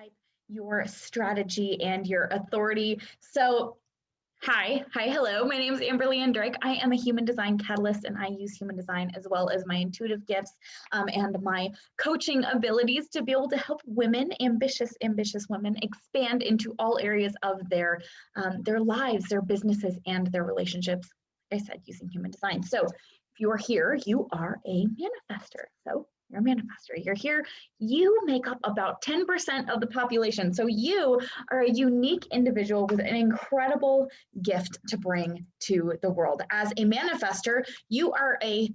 type, your strategy, and your authority. So hello. My name is Amberly Ann Drake. I am a human design catalyst, and I use human design as well as my intuitive gifts and my coaching abilities to be able to help women, ambitious women, expand into all areas of their lives, their businesses, and their relationships. Like I said, using human design. So if you are here, you are a manifestor. So you're a manifestor. You're here. You make up about 10% of the population. So you are a unique individual with an incredible gift to bring to the world. As a manifestor, you are a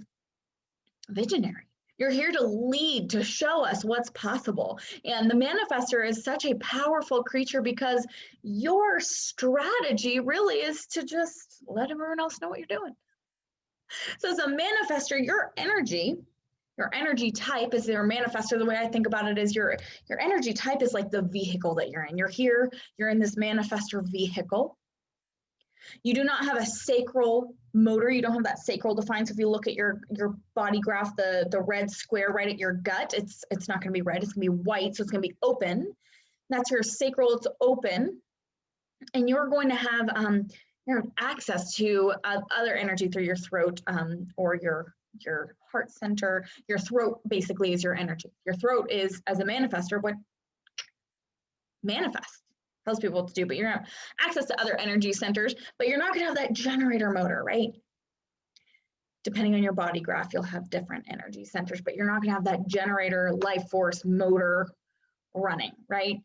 visionary. You're here to lead, to show us what's possible. And the manifestor is such a powerful creature because your strategy really is to just let everyone else know what you're doing. So as a manifestor, your energy type is your manifestor. The way I think about it is your energy type is like the vehicle that you're in. You're here, you're in this manifestor vehicle. You do not have a sacral motor. You don't have that sacral defined. So if you look at your body graph, the red square right at your gut, it's not going to be red. It's going to be white. So it's going to be open. That's your sacral. It's open. And you're going to have access to other energy through your throat or your heart center. Your throat basically is your energy. Your throat is, as a manifestor, what manifests, tells people what to do, but you're going to have access to other energy centers, but you're not going to have that generator motor, right? Depending on your body graph, you'll have different energy centers, but you're not going to have that generator, life force, motor running, right?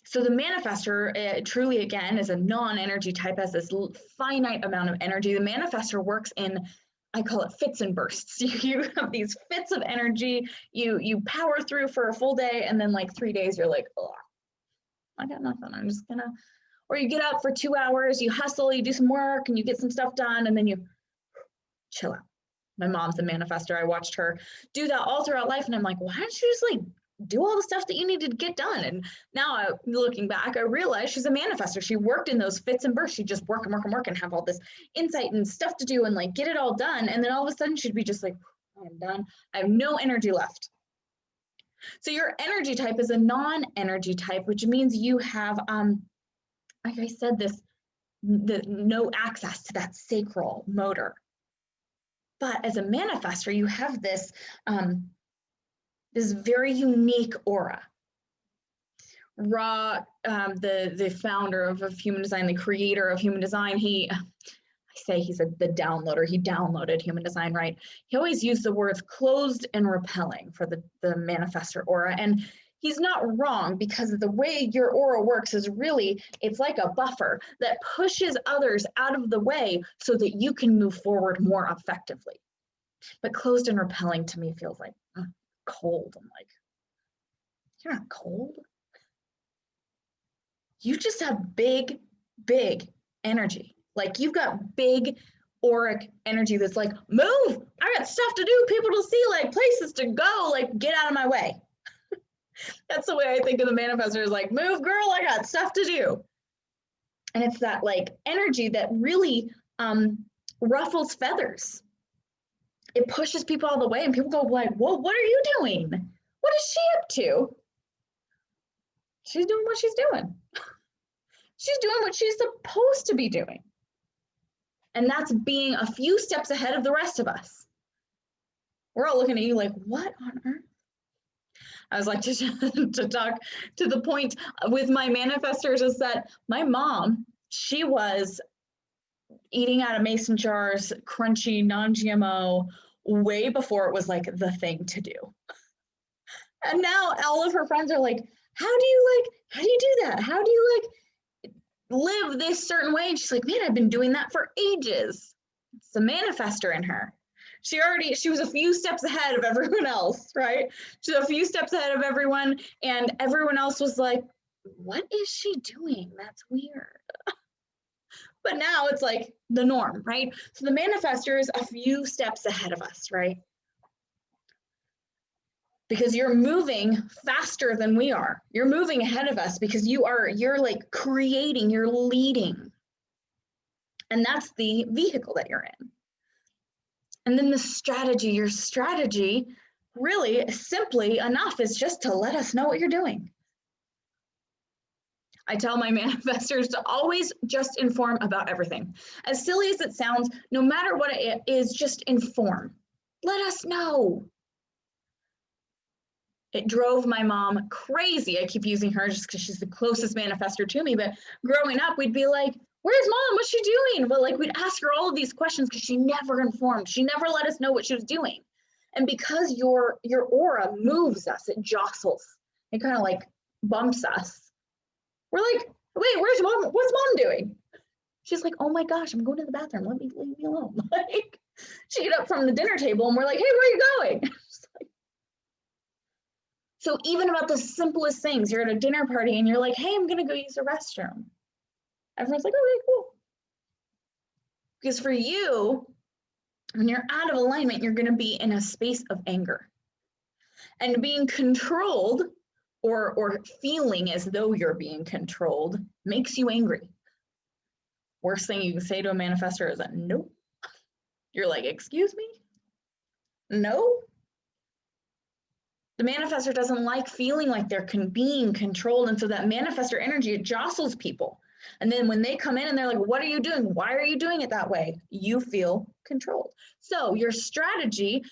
So the manifestor truly, again, is a non-energy type, has this finite amount of energy. The manifestor works in, I call it fits and bursts. You have these fits of energy, you power through for a full day, and then like 3 days, you're like, oh, I got nothing. I'm just gonna, or you get up for 2 hours, you hustle, you do some work, and you get some stuff done, and then you chill out. My mom's a manifestor. I watched her do that all throughout life, and I'm like, why don't you just like do all the stuff that you needed to get done? And now looking back, I realized she's a manifestor. She worked in those fits and bursts. She'd just work and have all this insight and stuff to do and like get it all done. And then all of a sudden she'd be just like, I'm done. I have no energy left. So your energy type is a non-energy type, which means you have, like I said, no access to that sacral motor. But as a manifestor, you have this, this very unique aura. Ra, the founder of human design, the creator of human design, I say he's the downloader. He downloaded human design, right? He always used the words closed and repelling for the manifestor aura. And he's not wrong, because the way your aura works is really, it's like a buffer that pushes others out of the way so that you can move forward more effectively. But closed and repelling to me feels like cold. I'm like, you're not cold. You just have big energy. Like you've got big auric energy that's like, move, I got stuff to do, people to see, like places to go, like get out of my way. That's the way I think of the manifestor, is like, move girl, I got stuff to do. And it's that like energy that really ruffles feathers. It pushes people out of the way, and people go like, whoa, what are you doing? What is she up to? She's doing what she's doing. She's doing what she's supposed to be doing. And that's being a few steps ahead of the rest of us. We're all looking at you like, what on earth? I was like, to talk to the point with my manifestors is that my mom, she was eating out of mason jars, crunchy, non-GMO, way before it was like the thing to do. And now all of her friends are like, how do you do that? How do you like live this certain way? And she's like, man, I've been doing that for ages. It's a manifestor in her. She was a few steps ahead of everyone else, right? She's a few steps ahead of everyone, and everyone else was like, what is she doing? That's weird. But now it's like the norm, right? So the manifestor is a few steps ahead of us, right? Because you're moving faster than we are. You're moving ahead of us because you're like creating, you're leading. And that's the vehicle that you're in. And then the strategy, your strategy really simply enough is just to let us know what you're doing. I tell my manifestors to always just inform about everything. As silly as it sounds, no matter what it is, just inform. Let us know. It drove my mom crazy. I keep using her just because she's the closest manifestor to me. But growing up, we'd be like, where's mom? What's she doing? But like, we'd ask her all of these questions because she never informed. She never let us know what she was doing. And because your aura moves us, it jostles. It kind of like bumps us. We're like, wait, where's mom? What's mom doing? She's like, oh my gosh, I'm going to the bathroom. Leave me alone. Like, she get up from the dinner table and we're like, hey, where are you going? So even about the simplest things, you're at a dinner party and you're like, hey, I'm going to go use the restroom. Everyone's like, okay, cool. Because for you, when you're out of alignment, you're going to be in a space of anger. And being controlled or feeling as though you're being controlled makes you angry. Worst thing you can say to a manifestor is that, nope. You're like, excuse me? No. The manifestor doesn't like feeling like they're being controlled. And so that manifestor energy, it jostles people. And then when they come in and they're like, what are you doing? Why are you doing it that way? You feel controlled. So your strategy,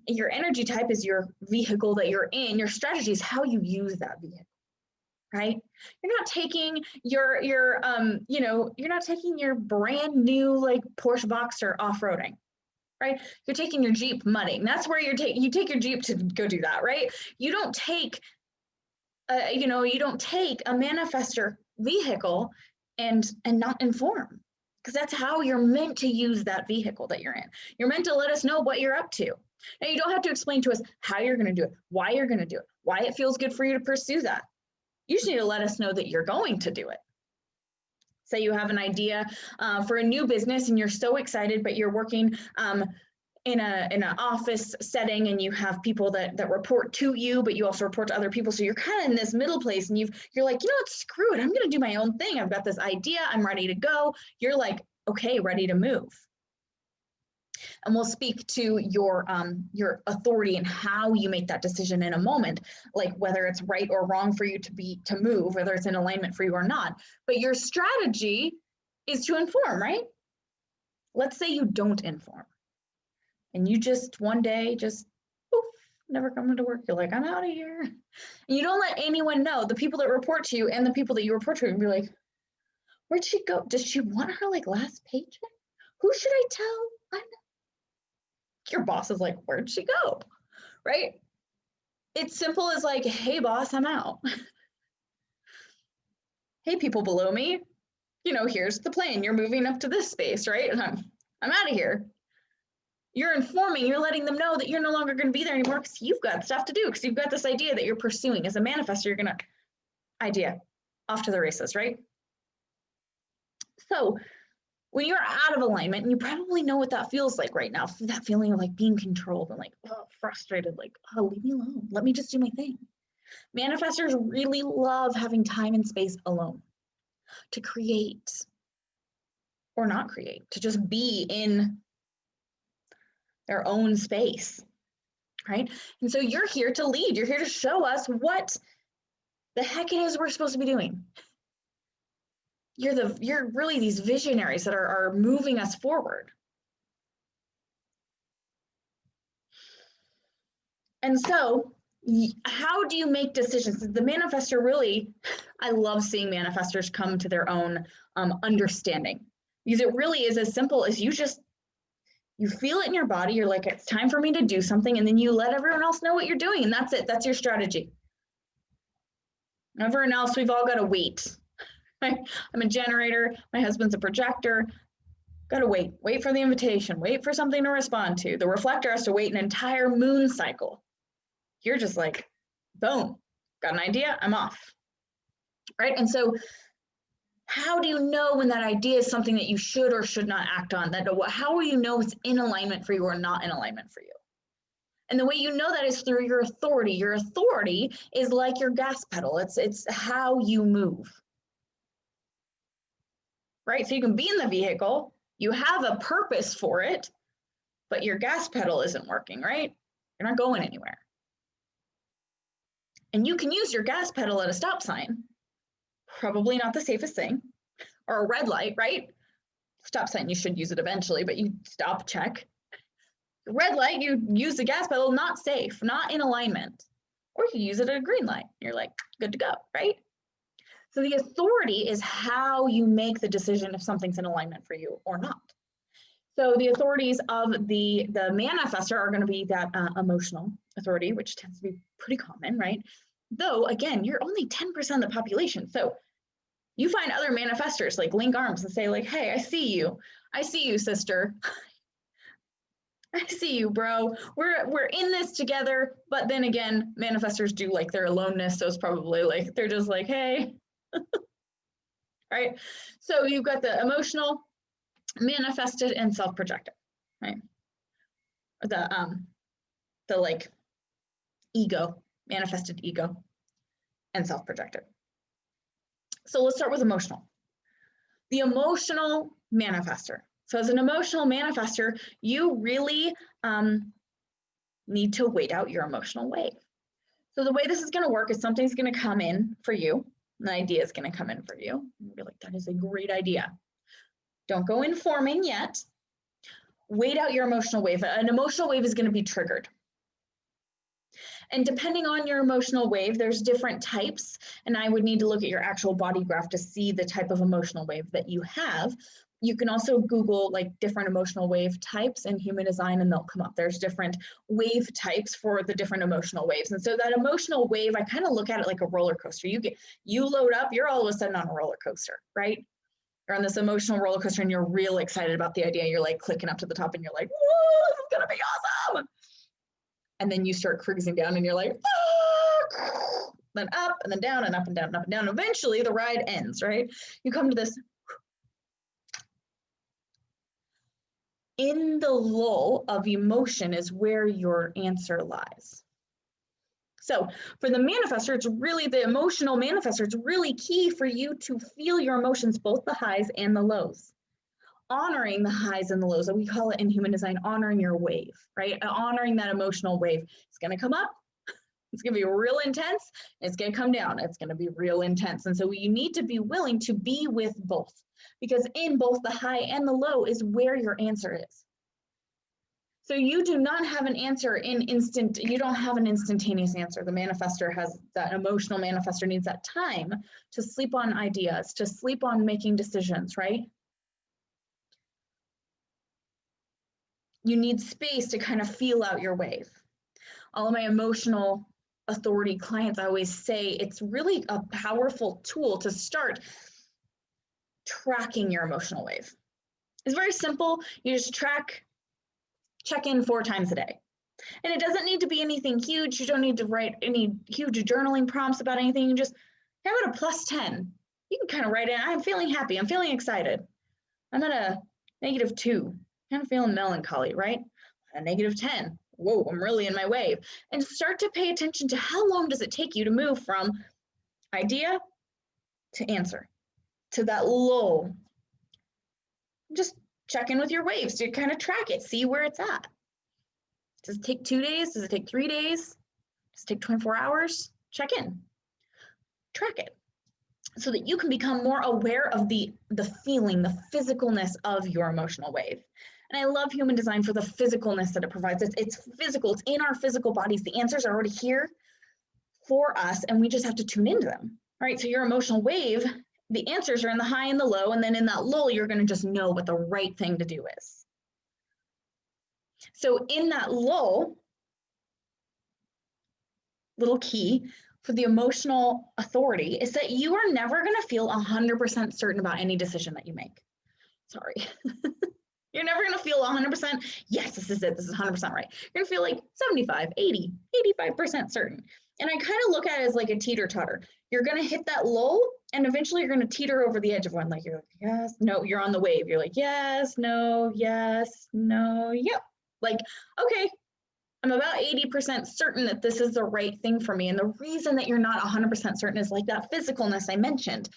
your energy type is your vehicle that you're in. Your strategy is how you use that vehicle, right? You're not taking you're not taking your brand new like Porsche Boxer off-roading. Right? You're taking your Jeep mudding. That's where you take your Jeep to go do that, right? You don't take, you don't take a manifestor vehicle and not inform, because that's how you're meant to use that vehicle that you're in. You're meant to let us know what you're up to. And you don't have to explain to us how you're going to do it, why you're going to do it, why it feels good for you to pursue that. You just need to let us know that you're going to do it. Say you have an idea for a new business and you're so excited, but you're working in an office setting and you have people that report to you, but you also report to other people. So you're kind of in this middle place and you're like, you know what, screw it. I'm going to do my own thing. I've got this idea. I'm ready to go. You're like, okay, ready to move. And we'll speak to your authority and how you make that decision in a moment, like whether it's right or wrong for you to move, whether it's in alignment for you or not. But your strategy is to inform, right? Let's say you don't inform and you just one day just poof, never come to work. You're like, I'm out of here. And you don't let anyone know, the people that report to you and the people that you report to, and be like, where'd she go? Does she want her like last paycheck? Who should I tell? Your boss is like, where'd she go? Right? It's simple as like, hey boss, I'm out. Hey people below me, here's the plane. You're moving up to this space, right? And I'm out of here. You're informing, you're letting them know that you're no longer going to be there anymore because you've got stuff to do, because you've got this idea that you're pursuing. As a manifestor, you're going to idea off to the races, right? So when you're out of alignment, and you probably know what that feels like right now, that feeling of like being controlled and like, oh, frustrated, like, oh, leave me alone. Let me just do my thing. Manifestors really love having time and space alone to create or not create, to just be in their own space, right? And so you're here to lead. You're here to show us what the heck it is we're supposed to be doing. You're really these visionaries that are moving us forward. And so how do you make decisions? The manifestor really, I love seeing manifestors come to their own understanding, because it really is as simple as you feel it in your body. You're like, it's time for me to do something. And then you let everyone else know what you're doing. And that's it. That's your strategy. Everyone else, we've all got to wait. Right? I'm a generator. My husband's a projector. Got to wait for the invitation, wait for something to respond to. The reflector has to wait an entire moon cycle. You're just like, boom, got an idea, I'm off, right? And so how do you know when that idea is something that you should or should not act on? How will you know it's in alignment for you or not in alignment for you? And the way you know that is through your authority. Your authority is like your gas pedal. It's how you move, right? So you can be in the vehicle, you have a purpose for it, but your gas pedal isn't working, right? You're not going anywhere. And you can use your gas pedal at a stop sign, probably not the safest thing. Or a red light, right? Stop sign, you should use it eventually, but you stop, check. Red light, you use the gas pedal, not safe, not in alignment. Or you use it at a green light. You're like, good to go, right? So the authority is how you make the decision if something's in alignment for you or not. So the authorities of the manifestor are going to be that emotional authority, which tends to be pretty common, right? Though, again, you're only 10% of the population. So you find other manifestors, like link arms and say like, hey, I see you, sister. I see you, bro. We're in this together. But then again, manifestors do like their aloneness. So it's probably like, they're just like, hey, right? So you've got the emotional, manifested, and self-projected, right? The like ego, manifested ego, and self-projected. So let's start with emotional. The emotional manifestor. So as an emotional manifestor, you really need to wait out your emotional wave. So the way this is going to work is something's going to come in for you. An idea is going to come in for you. You'll be like, that is a great idea. Don't go in forming yet. Wait out your emotional wave. An emotional wave is going to be triggered. And depending on your emotional wave, there's different types. And I would need to look at your actual body graph to see the type of emotional wave that you have. You can also Google like different emotional wave types in human design and they'll come up. There's different wave types for the different emotional waves. And so that emotional wave, I kind of look at it like a roller coaster. You load up, you're all of a sudden on a roller coaster, right? You're on this emotional roller coaster and you're real excited about the idea. You're like clicking up to the top and you're like, whoa, this is gonna be awesome. And then you start cruising down and you're like, ah! Then up and then down and up and down and up and down. Eventually the ride ends, right? You come to this. In the lull of emotion is where your answer lies. So for the manifestor, it's really the emotional manifestor. It's really key for you to feel your emotions, both the highs and the lows. Honoring the highs and the lows, we call it in human design, honoring your wave, right? Honoring that emotional wave. It's going to come up. It's going to be real intense. It's going to come down. It's going to be real intense. And so you need to be willing to be with both, because in both the high and the low is where your answer is. So you do not have an answer you don't have an instantaneous answer. The manifestor has that emotional manifestor needs that time to sleep on ideas, to sleep on making decisions, right? You need space to kind of feel out your wave. All of my emotional authority clients, I always say it's really a powerful tool to start tracking your emotional wave. It's very simple. You just check in 4 times a day. And it doesn't need to be anything huge. You don't need to write any huge journaling prompts about anything. You just have it a +10. You can kind of write in, I'm feeling happy. I'm feeling excited. I'm at a -2. Kind of feeling melancholy, right? A -10. Whoa, I'm really in my wave. And start to pay attention to how long does it take you to move from idea to answer, to that lull. Just check in with your waves to kind of track it, see where it's at. Does it take 2 days? Does it take 3 days? Does it take 24 hours? Check in, track it, so that you can become more aware of the feeling, the physicalness of your emotional wave. And I love human design for the physicalness that it provides. It's physical, it's in our physical bodies. The answers are already here for us, and we just have to tune into them. All right, so your emotional wave, the answers are in the high and the low, and then in that lull, you're gonna just know what the right thing to do is. So in that lull, little key for the emotional authority is that you are never gonna feel 100% certain about any decision that you make. Sorry. You're never gonna feel 100%, yes, this is it, this is 100% right. You're gonna feel like 75, 80, 85% certain. And I kind of look at it as like a teeter-totter. You're gonna hit that lull and eventually you're gonna teeter over the edge of one. Like you're like, yes, no, you're on the wave. You're like, yes, no, yep. Like, okay, I'm about 80% certain that this is the right thing for me. And the reason that you're not 100% certain is like that physicalness I mentioned.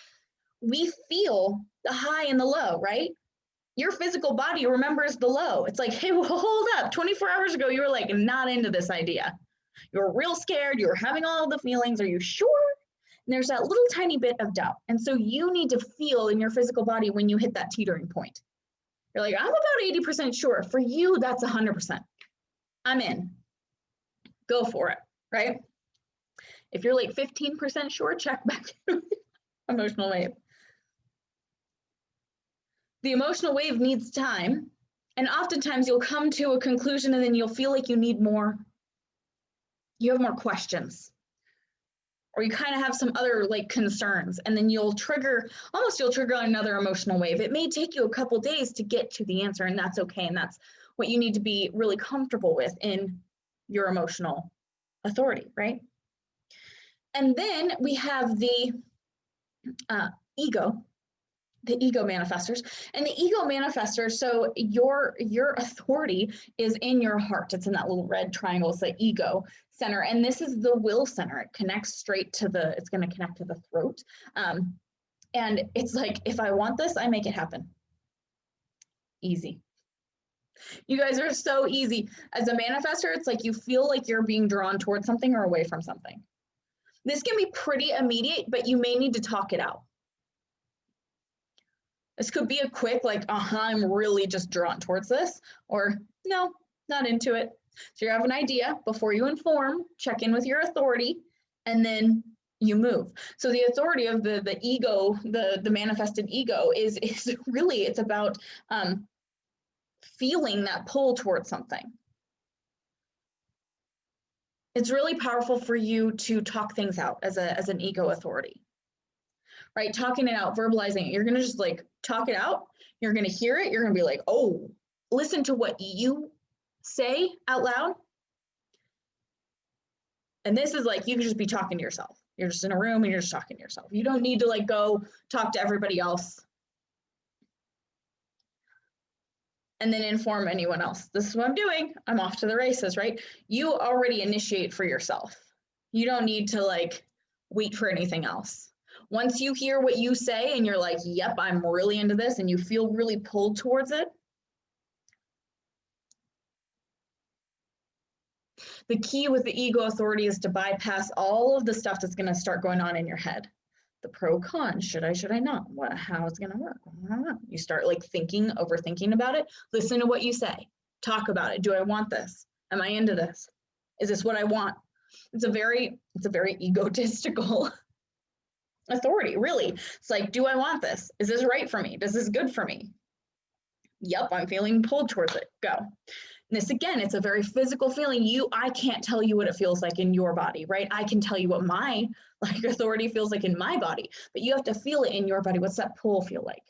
We feel the high and the low, right? Your physical body remembers the low. It's like, hey, well, hold up. 24 hours ago, you were like not into this idea. You were real scared. You were having all the feelings. Are you sure? And there's that little tiny bit of doubt. And so you need to feel in your physical body when you hit that teetering point. You're like, I'm about 80% sure. For you, that's 100%. I'm in. Go for it, right? If you're like 15% sure, check back to emotional wave. The emotional wave needs time. And oftentimes you'll come to a conclusion and then you'll feel like you need more. You have more questions. Or you kind of have some other like concerns, and then you'll trigger another emotional wave. It may take you a couple days to get to the answer, and that's okay. And that's what you need to be really comfortable with in your emotional authority, right? And then we have the ego manifestors. And the ego manifestor, so your authority is in your heart. It's in that little red triangle. It's the ego center. And this is the will center. It connects straight to it's going to connect to the throat. And it's like, if I want this, I make it happen. Easy. You guys are so easy. As a manifestor, it's like you feel like you're being drawn towards something or away from something. This can be pretty immediate, but you may need to talk it out. This could be a quick, like, I'm really just drawn towards this, or no, not into it. So you have an idea before you inform, check in with your authority, and then you move. So the authority of the ego, the manifested ego is really, it's about feeling that pull towards something. It's really powerful for you to talk things out as an ego authority. Right? Talking it out, verbalizing it. You're going to just like talk it out. You're going to hear it. You're going to be like, oh, listen to what you say out loud. And this is like, you can just be talking to yourself. You're just in a room and you're just talking to yourself. You don't need to like go talk to everybody else and then inform anyone else. This is what I'm doing. I'm off to the races, right? You already initiate for yourself. You don't need to like wait for anything else. Once you hear what you say and you're like, yep, I'm really into this, and you feel really pulled towards it, the key with the ego authority is to bypass all of the stuff that's going to start going on in your head. The pro con, should I not? How is it going to work? You start like overthinking about it. Listen to what you say. Talk about it. Do I want this? Am I into this? Is this what I want? It's a very egotistical authority, really. It's like, do I want this? Is this right for me? Is this good for me? Yep, I'm feeling pulled towards it. Go. And this, again, it's a very physical feeling. I can't tell you what it feels like in your body, right? I can tell you what my authority feels like in my body, but you have to feel it in your body. What's that pull feel like?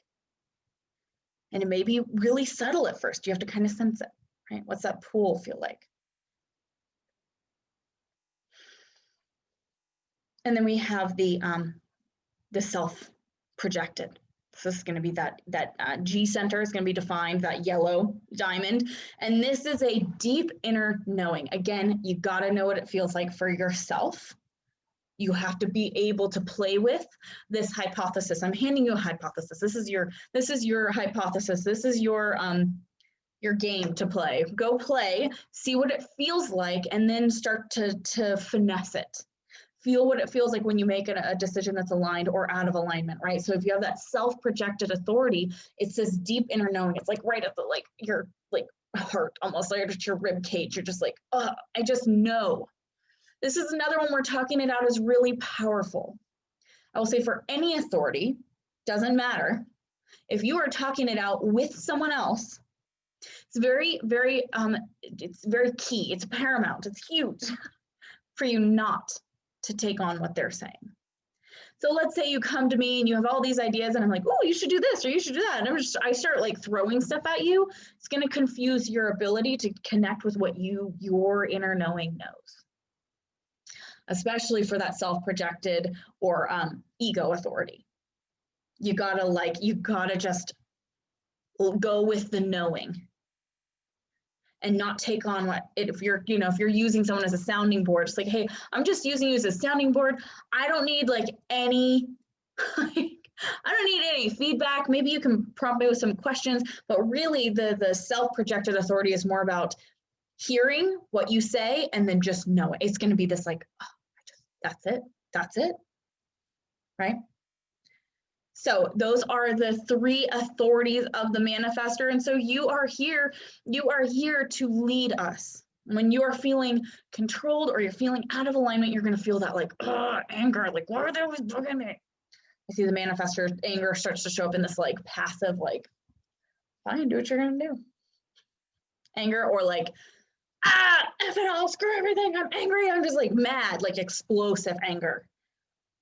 And it may be really subtle at first. You have to kind of sense it, right? What's that pull feel like? And then we have the self-projected. So this is going to be that G center is going to be defined, that yellow diamond. And this is a deep inner knowing. Again, you got to know what it feels like for yourself. You have to be able to play with this hypothesis. I'm handing you a hypothesis. This is your hypothesis. This is your game to play. Go play, see what it feels like, and then start to finesse it. Feel what it feels like when you make a decision that's aligned or out of alignment, right? So if you have that self-projected authority, it's this deep inner knowing. It's like right at the your heart, almost like at your rib cage. You're just like, oh, I just know. This is another one where talking it out is really powerful. I will say for any authority, doesn't matter. If you are talking it out with someone else, it's very, very, it's very key. It's paramount. It's huge for you not to take on what they're saying. So let's say you come to me and you have all these ideas and I'm like, oh, you should do this or you should do that. And I start like throwing stuff at you. It's going to confuse your ability to connect with what your inner knowing knows, especially for that self-projected or ego authority. You gotta just go with the knowing and not take on if you're using someone as a sounding board. It's like, hey, I'm just using you as a sounding board. I don't need any feedback. Maybe you can prompt me with some questions, but really the self-projected authority is more about hearing what you say and then just know it. It's going to be this that's it. right? So those are the 3 authorities of the manifestor. And so you are here to lead us. When you are feeling controlled or you're feeling out of alignment, you're going to feel that like anger, like, why are they always bugging me? I see the manifestor anger starts to show up in this like passive, like, fine, do what you're going to do. Anger, or like, F it all, screw everything, I'm angry, I'm just like mad, like explosive anger.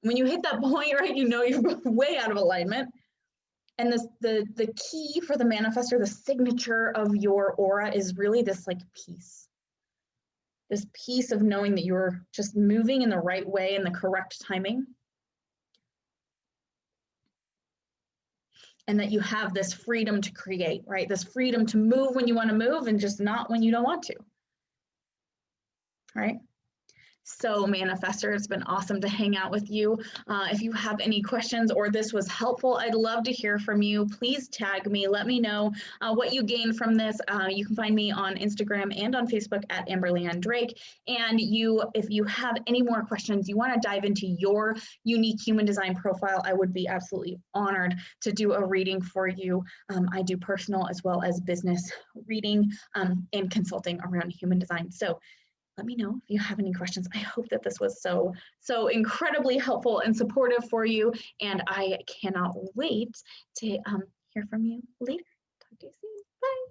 When you hit that point, right, you know you're way out of alignment. And the key for the manifestor, the signature of your aura, is really this like peace. This peace of knowing that you're just moving in the right way in the correct timing. And that you have this freedom to create, right? This freedom to move when you want to move and just not when you don't want to, right? So manifestor, it's been awesome to hang out with you. If you have any questions or this was helpful, I'd love to hear from you. Please tag me, let me know what you gained from this. You can find me on Instagram and on Facebook at Amberleanne Drake. And if you have any more questions, you want to dive into your unique human design profile, I would be absolutely honored to do a reading for you. I do personal as well as business reading and consulting around human design. So let me know if you have any questions. I hope that this was so incredibly helpful and supportive for you. And I cannot wait to hear from you later. Talk to you soon. Bye.